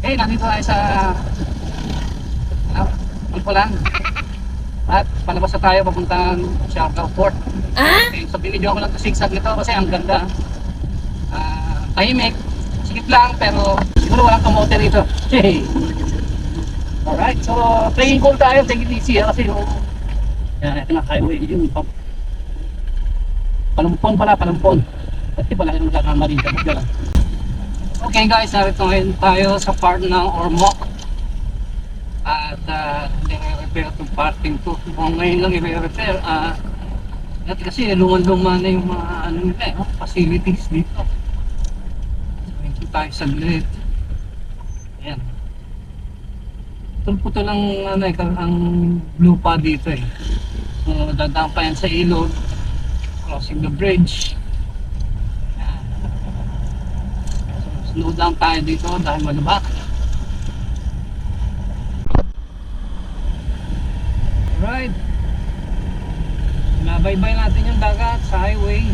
Okay, nandito tayo sa Pulpulan. At palabas na tayo papuntang Siargao Port. Okay, so binidyo ako lang ito zigzag nito kasi ang ganda. Tahimik, sikip lang pero siguro walang kamote rito. Hey. Alright, so playing cool tayo, take it easy kasi yung ito na highway, yung Palumpon pala, Palumpon. Kasi pala yung nagkakamali dyan. Okay guys, narito ngayon tayo sa part ng Ormoc. At nire-repair itong parking to. Kung ngayon lang i-repair, dati kasi luman-luma na yung mga facilities dito. So, ito tayo saglit. Ayan. Tulpo lang ang blue pa dito eh. So, dadaan pa yan sa ilog. Crossing the bridge. Ayan. So, slow down tayo dito dahil malubak. Alright. Nabaybay natin yung dagat sa highway.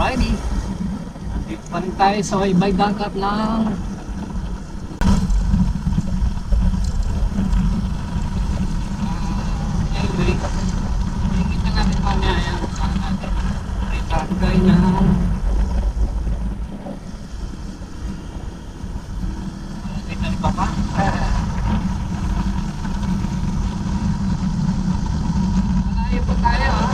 Friday. Nandito pa rin tayo sa may dagat ng highway. Hingit na natin mamaya yan. Saan natin itagay na kita ni Papa. Malayo pa tayo ha.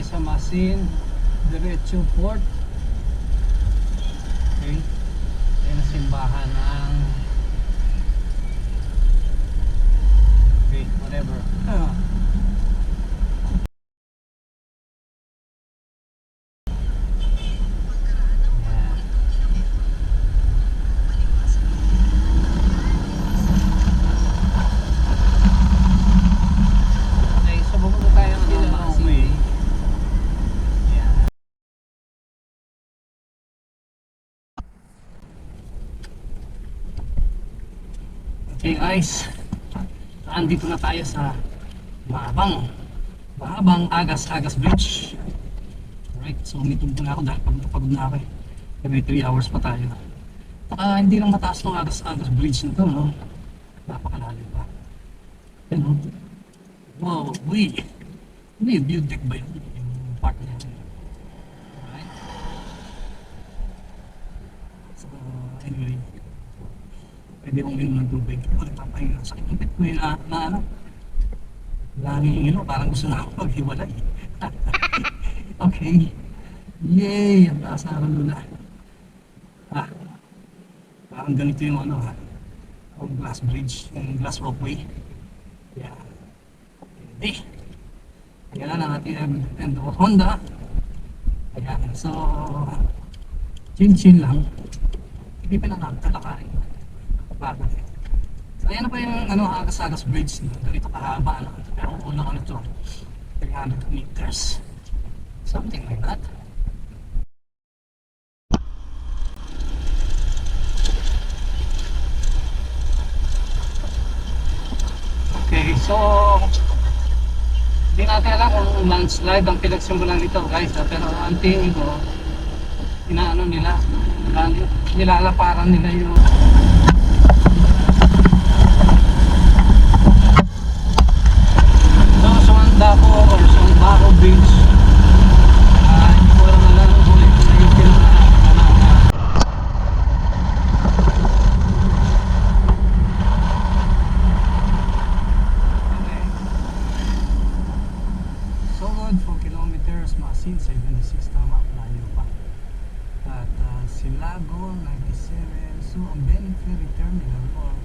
Sa Masin, Diretso Port. Okay. Ayan ang simbahan ng okay, whatever. Okay, so pumunta tayo ng Masin. Okay guys, andito na tayo sa Mahabang Agas Bridge. Alright, so umitumpo na ako dahil pagod na ako eh. Every 3 hours pa tayo. Hindi lang mataas ng Agas Bridge na to, no? Napakalalim pa. Yan, no? Wow, uy! Ano yung view deck ba yun? Yung part niya. Alright. So, anyway. Pwede kong inom ng tubig. Ako nagpapahinga. Sakit ng pit ko yun na ano. Laging parang gusto na ako maghiwalay. Okay. Yay! Ang taas na lula. Parang ganito yung yung glass bridge, yung glass walkway. Yeah. Okay. Yan ang ating Enduro Honda. Ayan, so chin-chin lang. Hindi pa lang nakakalakarin. Bago. So ayan na pa yung Agas-Agas Bridge na ganito kahaba. Pero una ko nito 300 meters. Something like that. Okay, so hindi natin alam kung landslide ang pinagsimulan nito guys, pero ang tingin ko inaano nila, nilalaparan nila yung Suandako or Suandako Beach. Hindi ko lang alam kung ito na yung Sogod 4 kilometers, Masin 76, tama, layo pa. At Silago 97, so ang Beni Ferry Terminal or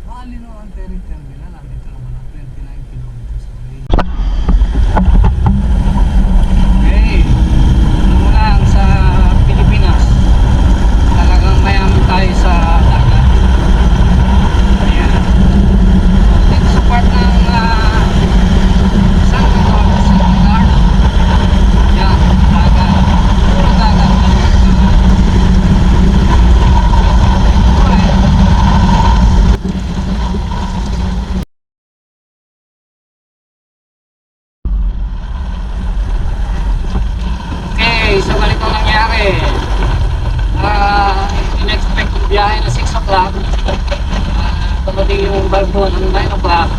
Malino ang ferry terminal, nandito naman ang 29 kilometers away. Okay, ano lang sa Pilipinas, talagang mayaman tayo sa dagat. Ayan. Dito sa part ng San Bernardo, yan, dagat, puro dagat. Okay, so ganito nangyari. In-expect yung biyahe na 6 o'clock. Tumating yung barko ng 9 o'clock.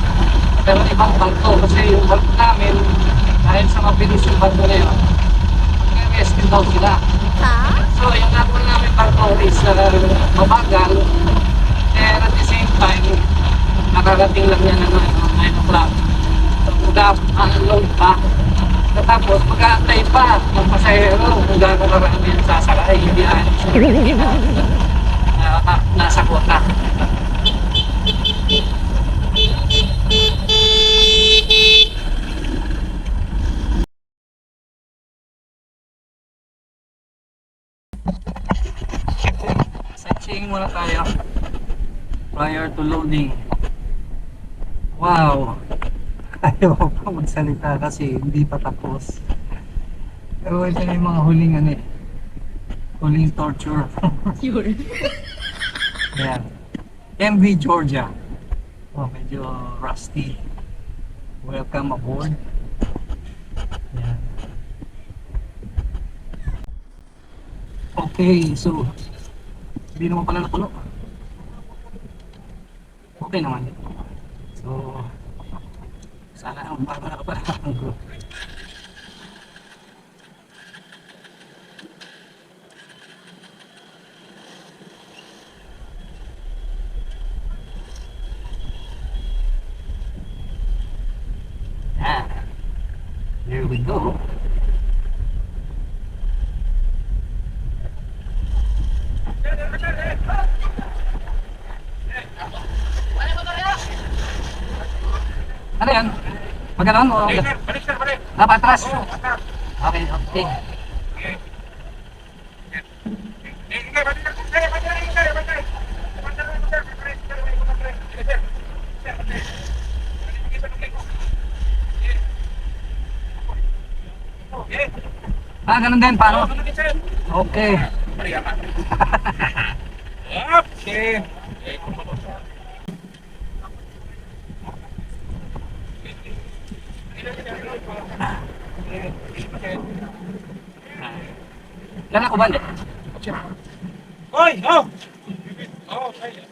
Pero ibang barko kasi yung barko namin, dahil sa mabilis yung barko na yun, mag-rescue daw sila. So yung nakuha namin barko is mabagal. And at the same time, nakarating lang yan ng 9 o'clock. So mag-unload pa. Tapos mag-aantay pa ng pasahero kung gano'n karami yung sasakay, hindi nasa kota. Sightseeing muna tayo prior to loading. Wow! Ayaw pa magsalita kasi hindi pa tapos. Pero ito na yung mga huling huling torture. Ayan. MV Georgia. Oh, medyo rusty. Welcome aboard. Ayan. Okay, so hindi naman pala napuno. Okay naman. So sana ang baka nakaparang ko. Here we go. Ano yan? Magano'n o? Balik sir, balik. Patras? Oo, patras. Okay, okay. Sige, balik sir. Balik. Ganun din, paano? Okay. Okay. Yan ako ba? Hoy, oh! Oh, okay.